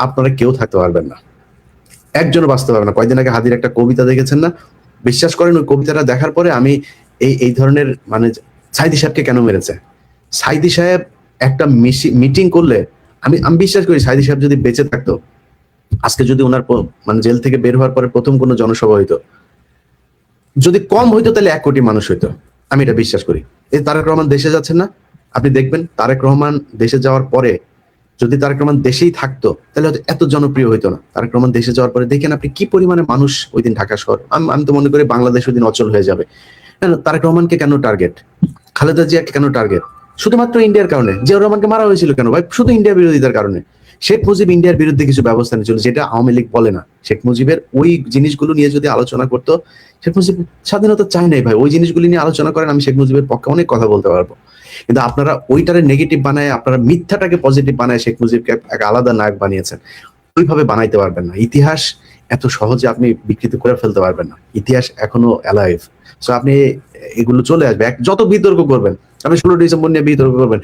আপনারা কেউ থাকতে পারবেন না, একজনও বাঁচতে পারবে না। কয়দিন আগে হাদির একটা কবিতা দেখেছেন না? বিশ্বাস করেন ওই কবিতাটা দেখার পরে আমি এই ধরনের মানে সাইদি সাহেবকে কেন মেরেছে, সাইদি সাহেব একটা মিটিং করলে আমি আমি বিশ্বাস করি সাইদি সাহেব যদি বেঁচে থাকতো, আজকে যদি ওনার মানে জেল থেকে বের হওয়ার পরে প্রথম কোনো জনসভা হইতো, যদি কম হইতো তাহলে 1 কোটি মানুষ হইতো, আমি এটা বিশ্বাস করি। এই তারেক রহমান দেশে যাচ্ছেন না, আপনি দেখবেন তারেক রহমান দেশে যাওয়ার পরে, যদি তারেক রহমান দেশেই থাকতো তাহলে হয়তো এত জনপ্রিয় হইতো না। তারেক রহমান দেশে যাওয়ার পরে দেখেন আপনি কি পরিমাণে মানুষ ওই দিন ঢাকা শহর, আমি তো মনে করি বাংলাদেশ ওই দিন অচল হয়ে যাবে। তারেক রহমানকে কেন টার্গেট, খালেদা জিয়াকে কেন টার্গেট? শুধুমাত্র ইন্ডিয়ার কারণে। জিয়াউর রহমানকে মারা হয়েছিল কেন ভাই? শুধু ইন্ডিয়া বিরোধিতার কারণে। শেখ মুজিব ইন্ডিয়ার বিরুদ্ধে কিছু ব্যবস্থা নিয়েছিল, যেটা আওয়ামী লীগ বলে না। শেখ মুজিবের ওই জিনিসগুলো নিয়ে যদি আলোচনা করতো, শেখ মুজিব স্বাধীনতা চায় নাই ভাই, ওই জিনিসগুলি নিয়ে আলোচনা করেন, আমি শেখ মুজিবের পক্ষে অনেক কথা বলতে পারবো। কিন্তু আপনারা ওইটারে নেগেটিভ বানায়, আপনারা মিথ্যাটাকে পজিটিভ বানায় শেখ মুজিবকে এক আলাদা নায়ক বানিয়েছেন। ওইভাবে বানাইতে পারবেন না। ইতিহাস এত সহজে আপনি বিকৃত করে ফেলতে পারবেন না, ইতিহাস এখনো অ্যালাইভ। সো আপনি এগুলো চলে আসবে, যত বিতর্ক করবেন, আপনি 16 ডিসেম্বর নিয়ে বিতর্ক করবেন,